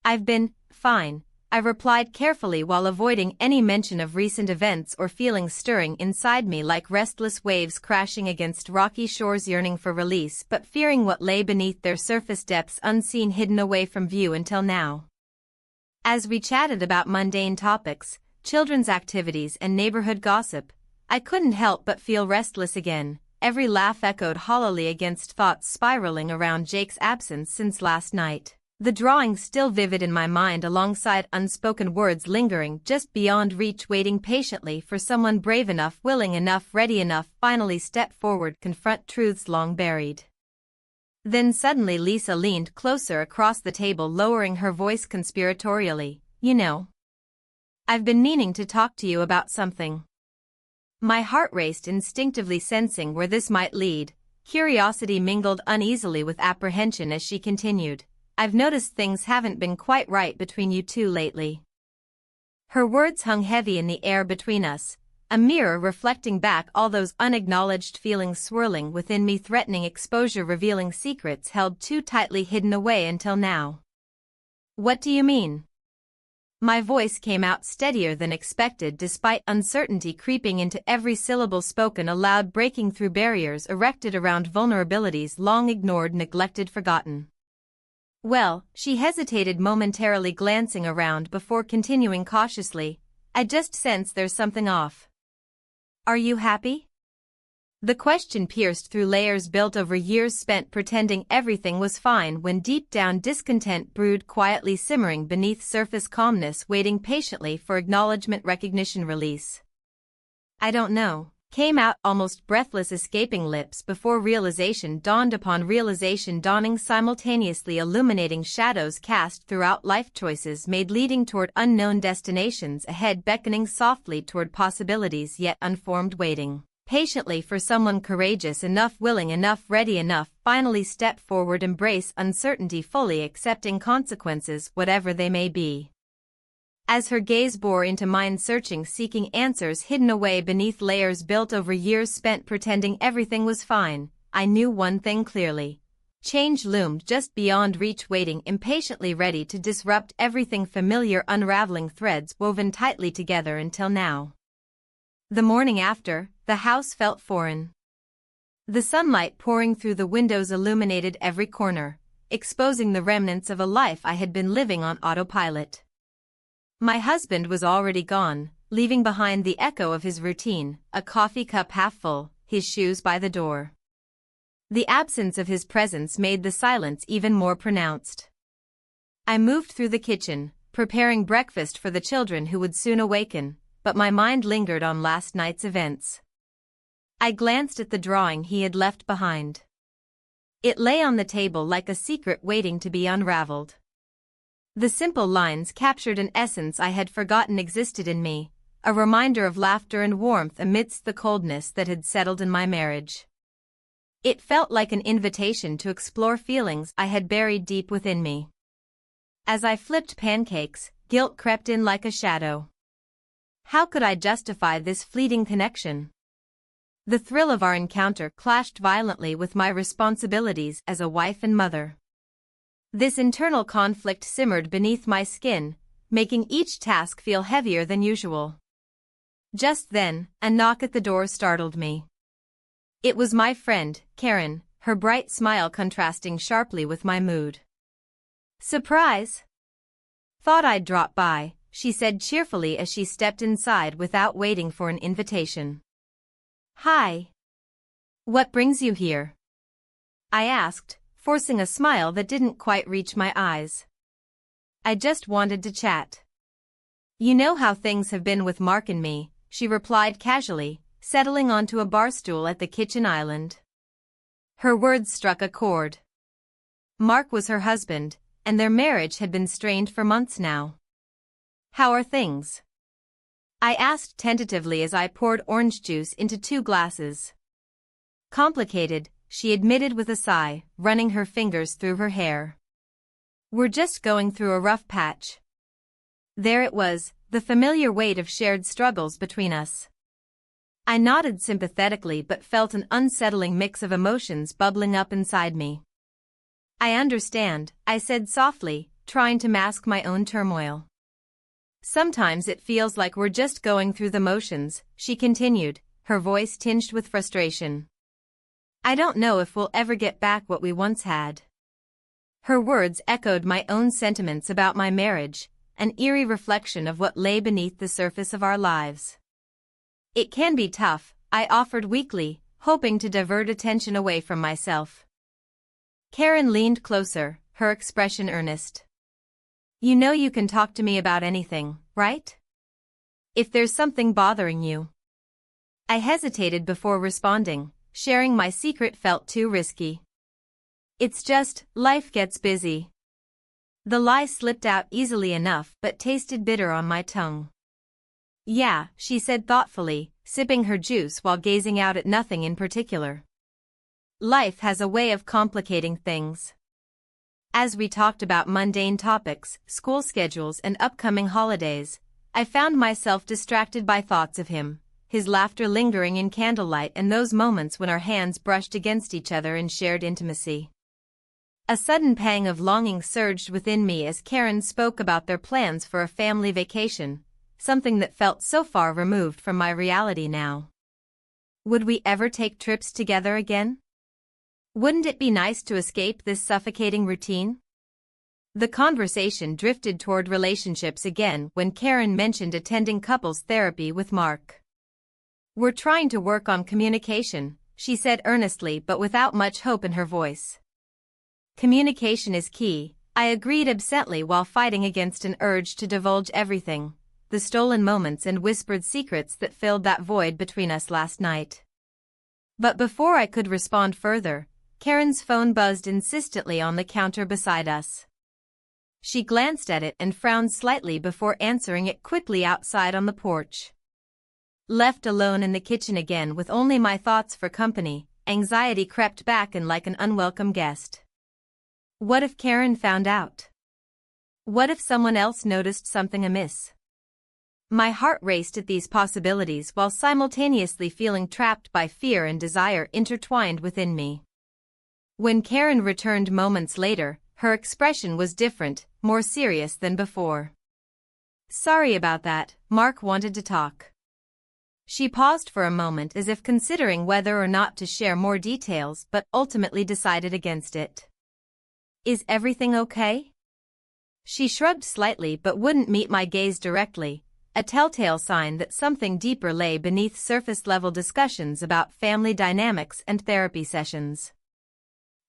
"I've been fine," I replied carefully while avoiding any mention of recent events or feelings stirring inside me like restless waves crashing against rocky shores yearning for release but fearing what lay beneath their surface depths unseen hidden away from view until now. As we chatted about mundane topics, children's activities and neighborhood gossip, I couldn't help but feel restless again. Every laugh echoed hollowly against thoughts spiraling around Jake's absence since last night. The drawing still vivid in my mind alongside unspoken words lingering just beyond reach waiting patiently for someone brave enough, willing enough, ready enough finally step forward, confront truths long buried. Then suddenly Lisa leaned closer across the table lowering her voice conspiratorially, "You know, I've been meaning to talk to you about something." My heart raced instinctively sensing where this might lead, curiosity mingled uneasily with apprehension as she continued. "I've noticed things haven't been quite right between you two lately." Her words hung heavy in the air between us, a mirror reflecting back all those unacknowledged feelings swirling within me, threatening exposure, revealing secrets held too tightly hidden away until now. "What do you mean?" My voice came out steadier than expected despite uncertainty creeping into every syllable spoken aloud, breaking through barriers erected around vulnerabilities long ignored, neglected, forgotten. "Well," she hesitated momentarily, glancing around before continuing cautiously, "I just sense there's something off." "Are you happy?" The question pierced through layers built over years spent pretending everything was fine when deep down discontent brewed quietly, simmering beneath surface calmness, waiting patiently for acknowledgement, recognition, release. "I don't know," came out almost breathless, escaping lips before realization dawned upon realization dawning simultaneously, illuminating shadows cast throughout life, choices made leading toward unknown destinations ahead, beckoning softly toward possibilities yet unformed, waiting patiently for someone courageous enough, willing enough, ready enough, finally step forward, embrace uncertainty fully, accepting consequences whatever they may be. As her gaze bore into mine, searching, seeking answers hidden away beneath layers built over years spent pretending everything was fine, I knew one thing clearly. Change loomed just beyond reach, waiting impatiently, ready to disrupt everything familiar, unraveling threads woven tightly together until now. The morning after, the house felt foreign. The sunlight pouring through the windows illuminated every corner, exposing the remnants of a life I had been living on autopilot. My husband was already gone, leaving behind the echo of his routine, a coffee cup half full, his shoes by the door. The absence of his presence made the silence even more pronounced. I moved through the kitchen, preparing breakfast for the children who would soon awaken, but my mind lingered on last night's events. I glanced at the drawing he had left behind. It lay on the table like a secret waiting to be unraveled. The simple lines captured an essence I had forgotten existed in me, a reminder of laughter and warmth amidst the coldness that had settled in my marriage. It felt like an invitation to explore feelings I had buried deep within me. As I flipped pancakes, guilt crept in like a shadow. How could I justify this fleeting connection? The thrill of our encounter clashed violently with my responsibilities as a wife and mother. This internal conflict simmered beneath my skin, making each task feel heavier than usual. Just then, a knock at the door startled me. It was my friend, Karen, her bright smile contrasting sharply with my mood. "Surprise! Thought I'd drop by," she said cheerfully as she stepped inside without waiting for an invitation. "Hi. What brings you here?" I asked, forcing a smile that didn't quite reach my eyes. "I just wanted to chat. You know how things have been with Mark and me," she replied casually, settling onto a bar stool at the kitchen island. Her words struck a chord. Mark was her husband, and their marriage had been strained for months now. "How are things?" I asked tentatively as I poured orange juice into 2 glasses. "Complicated," she admitted with a sigh, running her fingers through her hair. "We're just going through a rough patch." There it was, the familiar weight of shared struggles between us. I nodded sympathetically but felt an unsettling mix of emotions bubbling up inside me. "I understand," I said softly, trying to mask my own turmoil. "Sometimes it feels like we're just going through the motions," she continued, her voice tinged with frustration. "I don't know if we'll ever get back what we once had." Her words echoed my own sentiments about my marriage, an eerie reflection of what lay beneath the surface of our lives. "It can be tough," I offered weakly, hoping to divert attention away from myself. Karen leaned closer, her expression earnest. "You know you can talk to me about anything, right? If there's something bothering you." I hesitated before responding, sharing my secret felt too risky. "It's just, life gets busy." The lie slipped out easily enough but tasted bitter on my tongue. "Yeah," she said thoughtfully, sipping her juice while gazing out at nothing in particular. "Life has a way of complicating things." As we talked about mundane topics, school schedules and upcoming holidays, I found myself distracted by thoughts of him, his laughter lingering in candlelight and those moments when our hands brushed against each other in shared intimacy. A sudden pang of longing surged within me as Karen spoke about their plans for a family vacation, something that felt so far removed from my reality now. Would we ever take trips together again? Wouldn't it be nice to escape this suffocating routine? The conversation drifted toward relationships again when Karen mentioned attending couples therapy with Mark. "We're trying to work on communication," she said earnestly but without much hope in her voice. "Communication is key," I agreed absently while fighting against an urge to divulge everything, the stolen moments and whispered secrets that filled that void between us last night. But before I could respond further, Karen's phone buzzed insistently on the counter beside us. She glanced at it and frowned slightly before answering it quickly outside on the porch. Left alone in the kitchen again with only my thoughts for company, anxiety crept back in like an unwelcome guest. What if Karen found out? What if someone else noticed something amiss? My heart raced at these possibilities while simultaneously feeling trapped by fear and desire intertwined within me. When Karen returned moments later, her expression was different, more serious than before. "Sorry about that, Mark wanted to talk." She paused for a moment as if considering whether or not to share more details but ultimately decided against it. "Is everything okay?" She shrugged slightly but wouldn't meet my gaze directly, a telltale sign that something deeper lay beneath surface-level discussions about family dynamics and therapy sessions.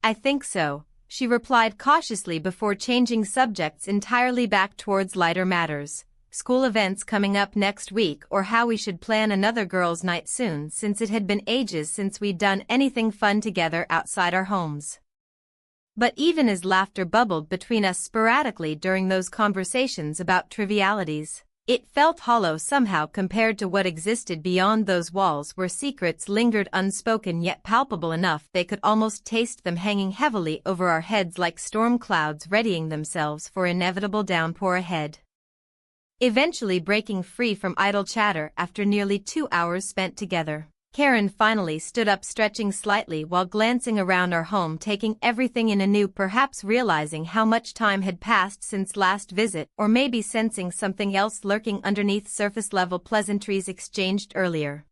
"I think so," she replied cautiously before changing subjects entirely back towards lighter matters. School events coming up next week, or how we should plan another girls' night soon, since it had been ages since we'd done anything fun together outside our homes. But even as laughter bubbled between us sporadically during those conversations about trivialities, it felt hollow somehow compared to what existed beyond those walls, where secrets lingered unspoken yet palpable enough they could almost taste them, hanging heavily over our heads like storm clouds readying themselves for inevitable downpour ahead. Eventually breaking free from idle chatter after nearly 2 hours spent together, Karen finally stood up, stretching slightly while glancing around our home, taking everything in anew, perhaps realizing how much time had passed since last visit, or maybe sensing something else lurking underneath surface-level pleasantries exchanged earlier.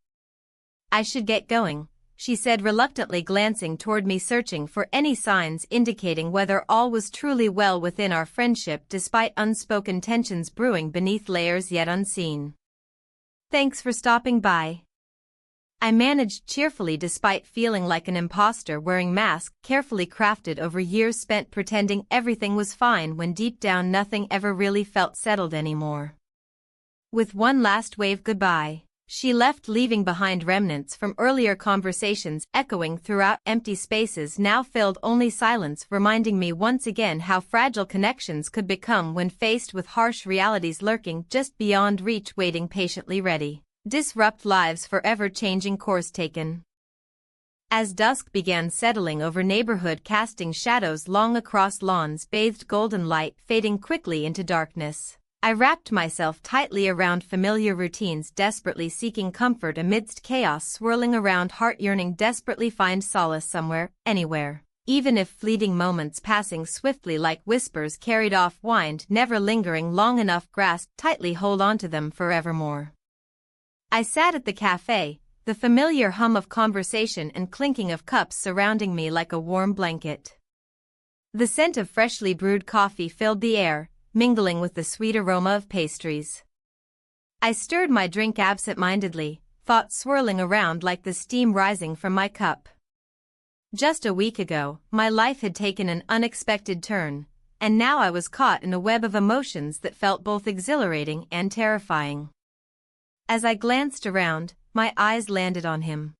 "I should get going," she said reluctantly, glancing toward me, searching for any signs indicating whether all was truly well within our friendship despite unspoken tensions brewing beneath layers yet unseen. "Thanks for stopping by," I managed cheerfully, despite feeling like an imposter wearing mask carefully crafted over years spent pretending everything was fine when deep down nothing ever really felt settled anymore. With one last wave goodbye, she left, leaving behind remnants from earlier conversations echoing throughout empty spaces now filled only silence, reminding me once again how fragile connections could become when faced with harsh realities lurking just beyond reach, waiting patiently ready disrupt lives forever, changing course taken. As dusk began settling over neighborhood, casting shadows long across lawns bathed golden light fading quickly into darkness, I wrapped myself tightly around familiar routines, desperately seeking comfort amidst chaos swirling around, heart yearning desperately find solace somewhere, anywhere, even if fleeting moments passing swiftly like whispers carried off wind, never lingering long enough grasped tightly hold on to them forevermore. I sat at the cafe, the familiar hum of conversation and clinking of cups surrounding me like a warm blanket. The scent of freshly brewed coffee filled the air, mingling with the sweet aroma of pastries. I stirred my drink absent-mindedly, thoughts swirling around like the steam rising from my cup. Just a week ago, my life had taken an unexpected turn, and now I was caught in a web of emotions that felt both exhilarating and terrifying. As I glanced around, my eyes landed on him.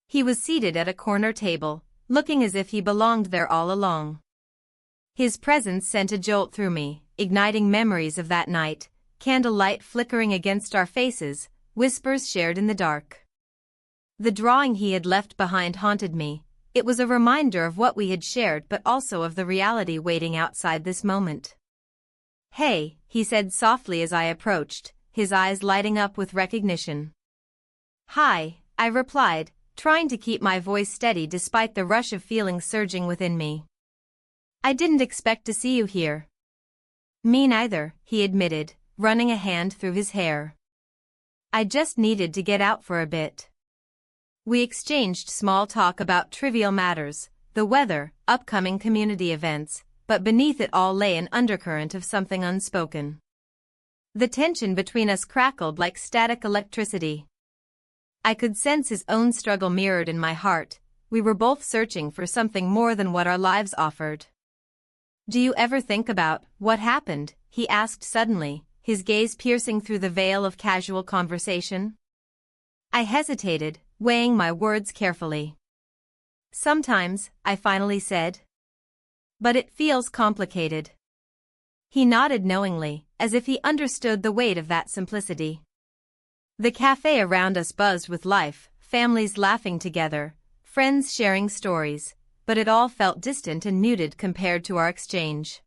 He was seated at a corner table, looking as if he belonged there all along. His presence sent a jolt through me, igniting memories of that night, candlelight flickering against our faces, whispers shared in the dark. The drawing he had left behind haunted me. It was a reminder of what we had shared, but also of the reality waiting outside this moment. "Hey," he said softly as I approached, his eyes lighting up with recognition. "Hi," I replied, trying to keep my voice steady despite the rush of feelings surging within me. "I didn't expect to see you here." "Me neither," he admitted, running a hand through his hair. "I just needed to get out for a bit." We exchanged small talk about trivial matters, the weather, upcoming community events, but beneath it all lay an undercurrent of something unspoken. The tension between us crackled like static electricity. I could sense his own struggle mirrored in my heart. We were both searching for something more than what our lives offered. "Do you ever think about what happened?" he asked suddenly, his gaze piercing through the veil of casual conversation. I hesitated, weighing my words carefully. "Sometimes," I finally said. "But it feels complicated." He nodded knowingly, as if he understood the weight of that simplicity. The cafe around us buzzed with life, families laughing together, friends sharing stories, but it all felt distant and muted compared to our exchange.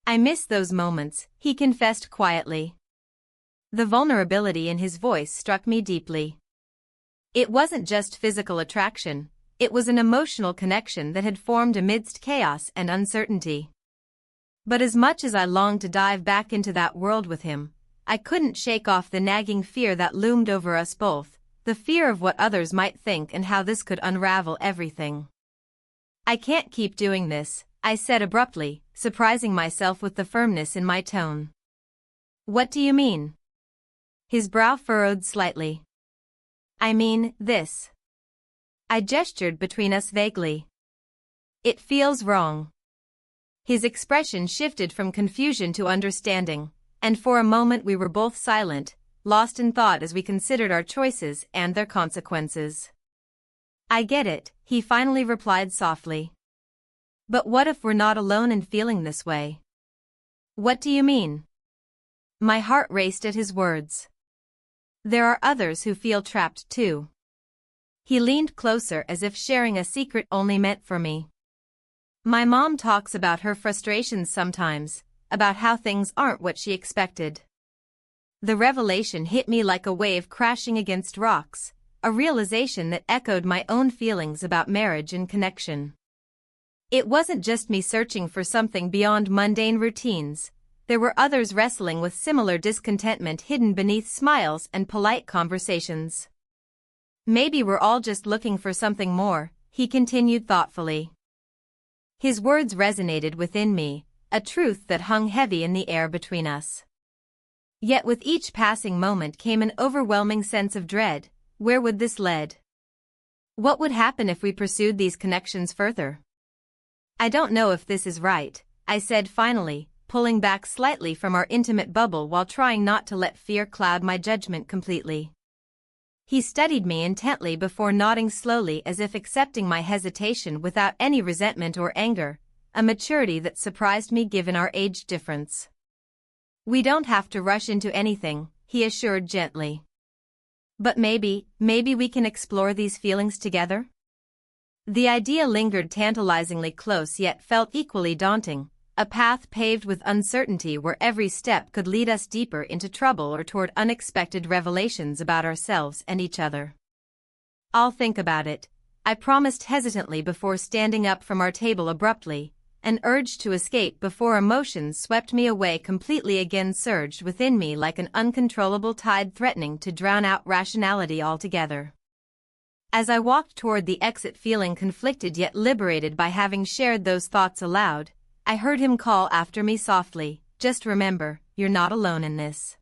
"I miss those moments," he confessed quietly. The vulnerability in his voice struck me deeply. It wasn't just physical attraction, it was an emotional connection that had formed amidst chaos and uncertainty. But as much as I longed to dive back into that world with him, I couldn't shake off the nagging fear that loomed over us both, the fear of what others might think and how this could unravel everything. "I can't keep doing this," I said abruptly, surprising myself with the firmness in my tone. "What do you mean?" His brow furrowed slightly. "I mean, this." I gestured between us vaguely. It feels wrong. His expression shifted from confusion to understanding, and for a moment we were both silent, lost in thought as we considered our choices and their consequences. I get it, he finally replied softly. But what if we're not alone in feeling this way? What do you mean? My heart raced at his words. There are others who feel trapped too. He leaned closer as if sharing a secret only meant for me. My mom talks about her frustrations sometimes, about how things aren't what she expected. The revelation hit me like a wave crashing against rocks, a realization that echoed my own feelings about marriage and connection. It wasn't just me searching for something beyond mundane routines. There were others wrestling with similar discontentment hidden beneath smiles and polite conversations. Maybe we're all just looking for something more, he continued thoughtfully. His words resonated within me, a truth that hung heavy in the air between us. Yet with each passing moment came an overwhelming sense of dread. Where would this lead? What would happen if we pursued these connections further? I don't know if this is right, I said finally, pulling back slightly from our intimate bubble while trying not to let fear cloud my judgment completely. He studied me intently before nodding slowly as if accepting my hesitation without any resentment or anger, a maturity that surprised me given our age difference. We don't have to rush into anything, he assured gently. But maybe we can explore these feelings together? The idea lingered tantalizingly close yet felt equally daunting, a path paved with uncertainty where every step could lead us deeper into trouble or toward unexpected revelations about ourselves and each other. I'll think about it, I promised hesitantly before standing up from our table abruptly, an urge to escape before emotions swept me away completely again surged within me like an uncontrollable tide threatening to drown out rationality altogether. As I walked toward the exit feeling conflicted yet liberated by having shared those thoughts aloud, I heard him call after me softly, "Just remember, you're not alone in this."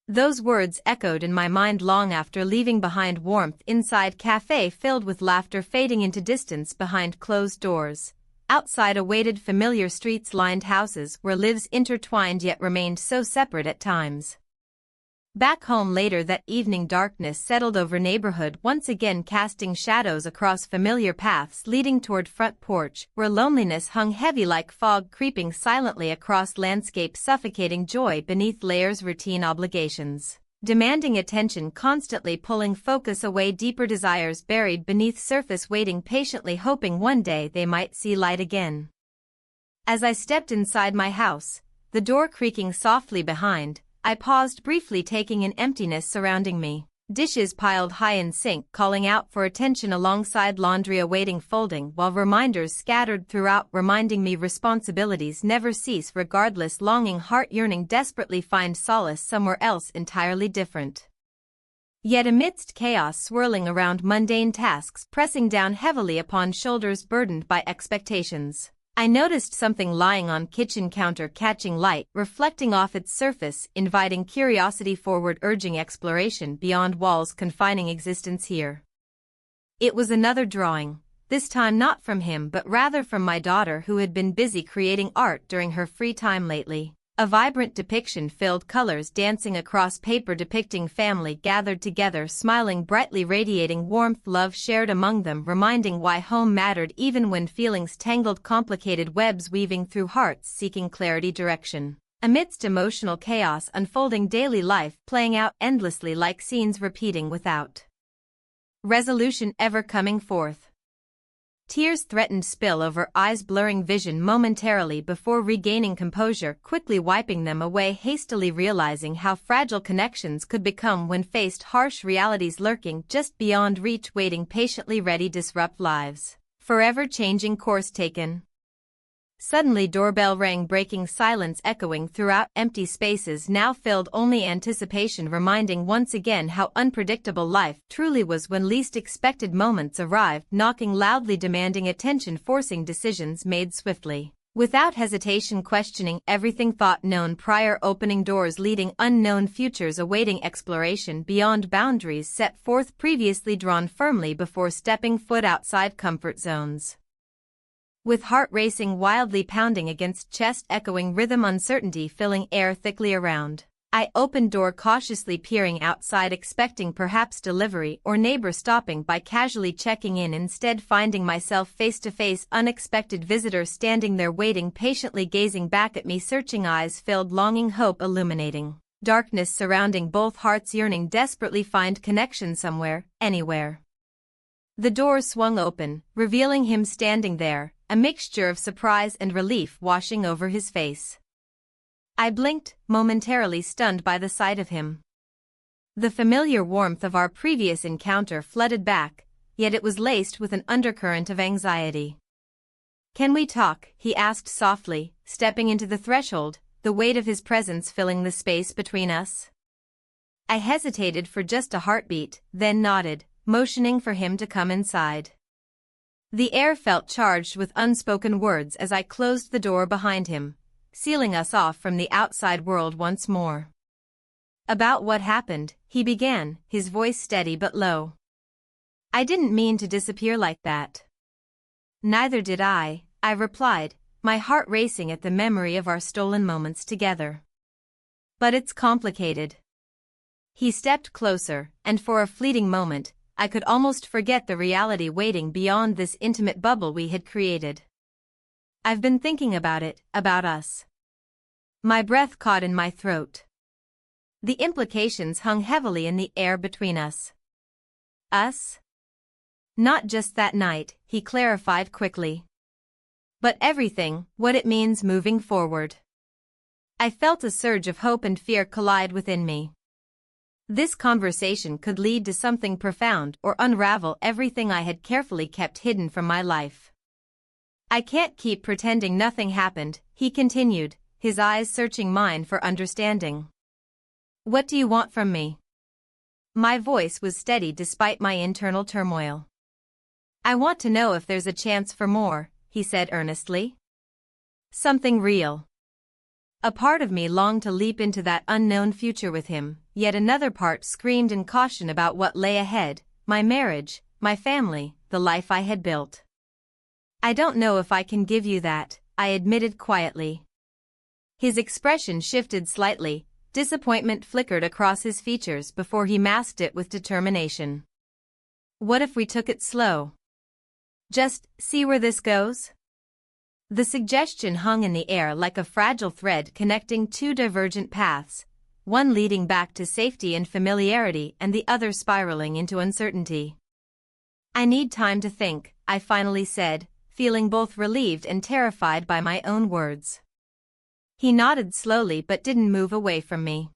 Those words echoed in my mind long after leaving behind warmth inside cafe filled with laughter fading into distance behind closed doors. Outside awaited familiar streets lined houses where lives intertwined yet remained so separate at times. Back home later that evening darkness settled over neighborhood once again casting shadows across familiar paths leading toward front porch where loneliness hung heavy like fog creeping silently across landscape suffocating joy beneath layers routine obligations, demanding attention constantly pulling focus away deeper desires buried beneath surface waiting patiently hoping one day they might see light again. As I stepped inside my house, the door creaking softly behind, I paused briefly taking in emptiness surrounding me. Dishes piled high in sink calling out for attention alongside laundry awaiting folding while reminders scattered throughout reminding me responsibilities never cease regardless longing heart yearning desperately find solace somewhere else entirely different. Yet amidst chaos swirling around mundane tasks pressing down heavily upon shoulders burdened by expectations, I noticed something lying on kitchen counter catching light, reflecting off its surface, inviting curiosity forward, urging exploration beyond walls confining existence here. It was another drawing, this time not from him but rather from my daughter who had been busy creating art during her free time lately. A vibrant depiction filled colors dancing across paper depicting family gathered together smiling brightly radiating warmth love shared among them reminding why home mattered even when feelings tangled complicated webs weaving through hearts seeking clarity direction. Amidst emotional chaos unfolding daily life playing out endlessly like scenes repeating without resolution ever coming forth. Tears threatened spill over eyes blurring vision momentarily before regaining composure quickly wiping them away hastily realizing how fragile connections could become when faced harsh realities lurking just beyond reach waiting patiently ready disrupt lives, forever changing course taken. Suddenly doorbell rang breaking silence echoing throughout empty spaces now filled only anticipation reminding once again how unpredictable life truly was when least expected moments arrived knocking loudly demanding attention forcing decisions made swiftly. Without hesitation questioning everything thought known prior opening doors leading unknown futures awaiting exploration beyond boundaries set forth previously drawn firmly before stepping foot outside comfort zones. With heart racing wildly pounding against chest echoing rhythm uncertainty filling air thickly around. I opened door cautiously peering outside expecting perhaps delivery or neighbor stopping by casually checking in instead finding myself face to face unexpected visitor standing there waiting patiently gazing back at me searching eyes filled longing hope illuminating. Darkness surrounding both hearts yearning desperately find connection somewhere, anywhere. The door swung open, revealing him standing there, a mixture of surprise and relief washing over his face. I blinked, momentarily stunned by the sight of him. The familiar warmth of our previous encounter flooded back, yet it was laced with an undercurrent of anxiety. "Can we talk?" he asked softly, stepping into the threshold, the weight of his presence filling the space between us. I hesitated for just a heartbeat, then nodded, motioning for him to come inside. The air felt charged with unspoken words as I closed the door behind him, sealing us off from the outside world once more. "About what happened," he began, his voice steady but low. "I didn't mean to disappear like that." "Neither did I replied, my heart racing at the memory of our stolen moments together. "But it's complicated." He stepped closer, and for a fleeting moment, I could almost forget the reality waiting beyond this intimate bubble we had created. "I've been thinking about it, about us." My breath caught in my throat. The implications hung heavily in the air between us. "Us?" "Not just that night," he clarified quickly. "But everything, what it means moving forward." I felt a surge of hope and fear collide within me. This conversation could lead to something profound or unravel everything I had carefully kept hidden from my life. "I can't keep pretending nothing happened," he continued, his eyes searching mine for understanding. "What do you want from me?" My voice was steady despite my internal turmoil. "I want to know if there's a chance for more," he said earnestly. "Something real." A part of me longed to leap into that unknown future with him, yet another part screamed in caution about what lay ahead, my marriage, my family, the life I had built. "I don't know if I can give you that," I admitted quietly. His expression shifted slightly, disappointment flickered across his features before he masked it with determination. "What if we took it slow? Just see where this goes?" The suggestion hung in the air like a fragile thread connecting two divergent paths, one leading back to safety and familiarity and the other spiraling into uncertainty. "I need time to think," I finally said, feeling both relieved and terrified by my own words. He nodded slowly but didn't move away from me.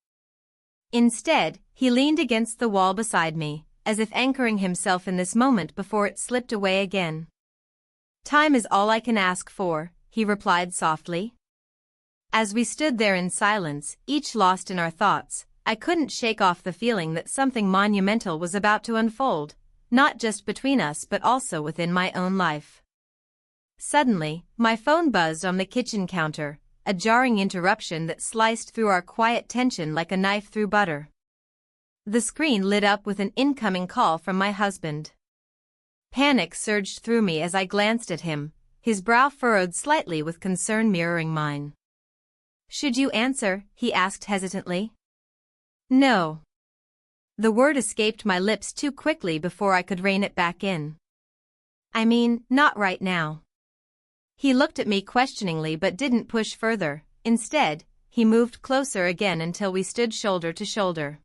Instead, he leaned against the wall beside me, as if anchoring himself in this moment before it slipped away again. "Time is all I can ask for," he replied softly. As we stood there in silence, each lost in our thoughts, I couldn't shake off the feeling that something monumental was about to unfold, not just between us but also within my own life. Suddenly, my phone buzzed on the kitchen counter, a jarring interruption that sliced through our quiet tension like a knife through butter. The screen lit up with an incoming call from my husband. Panic surged through me as I glanced at him, his brow furrowed slightly with concern mirroring mine. "Should you answer?" he asked hesitantly. "No." The word escaped my lips too quickly before I could rein it back in. "I mean, not right now." He looked at me questioningly but didn't push further. Instead, he moved closer again until we stood shoulder to shoulder.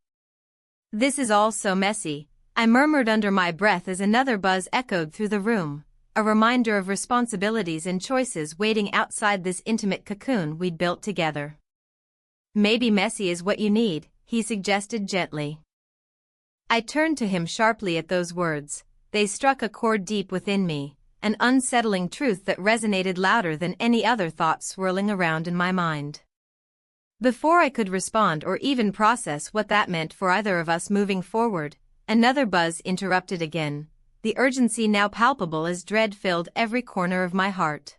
"This is all so messy," I murmured under my breath as another buzz echoed through the room, a reminder of responsibilities and choices waiting outside this intimate cocoon we'd built together. "Maybe messy is what you need," he suggested gently. I turned to him sharply at those words. They struck a chord deep within me, an unsettling truth that resonated louder than any other thought swirling around in my mind. Before I could respond or even process what that meant for either of us moving forward, another buzz interrupted again, the urgency now palpable as dread filled every corner of my heart.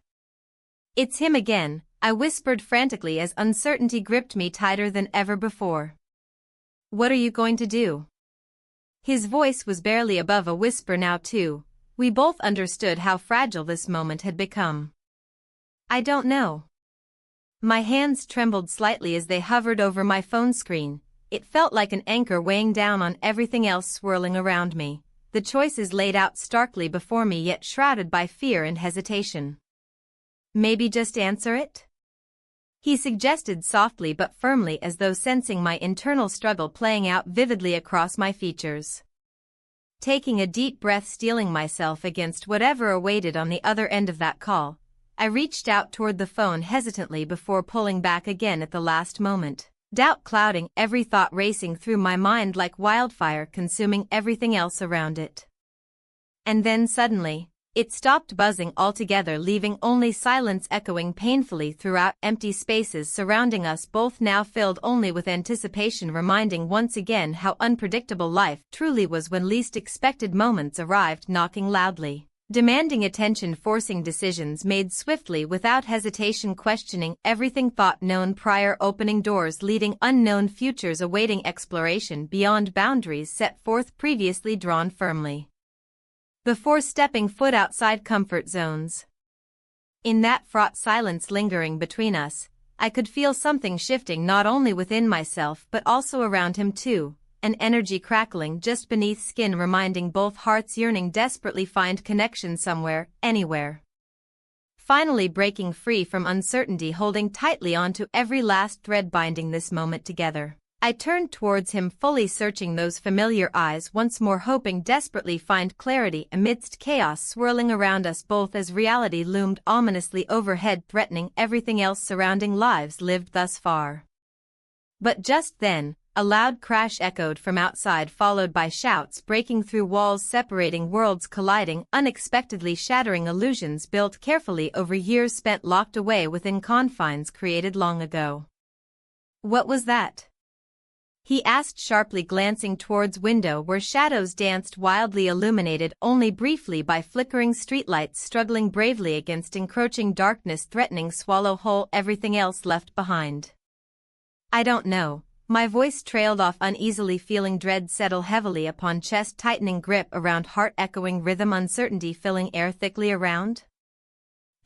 "It's him again," I whispered frantically as uncertainty gripped me tighter than ever before. "What are you going to do?" His voice was barely above a whisper now too. We both understood how fragile this moment had become. I don't know. My hands trembled slightly as they hovered over my phone screen. It felt like an anchor weighing down on everything else swirling around me. The choices laid out starkly before me, yet shrouded by fear and hesitation. Maybe just answer it? He suggested softly but firmly, as though sensing my internal struggle playing out vividly across my features. Taking a deep breath, steeling myself against whatever awaited on the other end of that call, I reached out toward the phone hesitantly before pulling back again at the last moment. Doubt clouding every thought, racing through my mind like wildfire, consuming everything else around it. And then suddenly, it stopped buzzing altogether, leaving only silence echoing painfully throughout, empty spaces surrounding us both now filled only with anticipation, reminding once again how unpredictable life truly was when least expected moments arrived, knocking loudly, demanding attention, forcing decisions made swiftly without hesitation, questioning everything thought known prior, opening doors leading unknown futures, awaiting exploration beyond boundaries set forth previously drawn firmly before stepping foot outside comfort zones. In that fraught silence lingering between us, I could feel something shifting not only within myself but also around him too, an energy crackling just beneath skin, reminding both hearts yearning desperately find connection somewhere, anywhere. Finally breaking free from uncertainty, holding tightly onto every last thread binding this moment together, I turned towards him, fully searching those familiar eyes once more, hoping desperately find clarity amidst chaos swirling around us both, as reality loomed ominously overhead, threatening everything else surrounding lives lived thus far. But just then, a loud crash echoed from outside, followed by shouts breaking through walls, separating worlds, colliding unexpectedly, shattering illusions built carefully over years spent locked away within confines created long ago. What was that? He asked sharply, glancing towards window where shadows danced wildly, illuminated only briefly by flickering streetlights, struggling bravely against encroaching darkness, threatening swallow whole everything else left behind. I don't know. My voice trailed off uneasily, feeling dread settle heavily upon chest, tightening grip around heart, echoing rhythm, uncertainty filling air thickly around.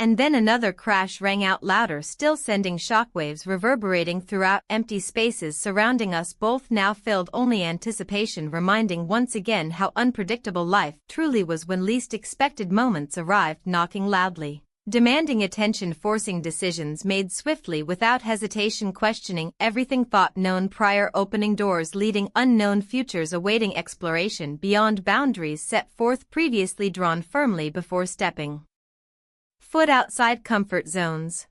And then another crash rang out louder still, sending shockwaves reverberating throughout, empty spaces surrounding us both now filled only anticipation, reminding once again how unpredictable life truly was when least expected moments arrived, knocking loudly, demanding attention, forcing decisions made swiftly without hesitation, questioning everything thought known prior, opening doors leading unknown futures, awaiting exploration beyond boundaries set forth previously drawn firmly before stepping foot outside comfort zones.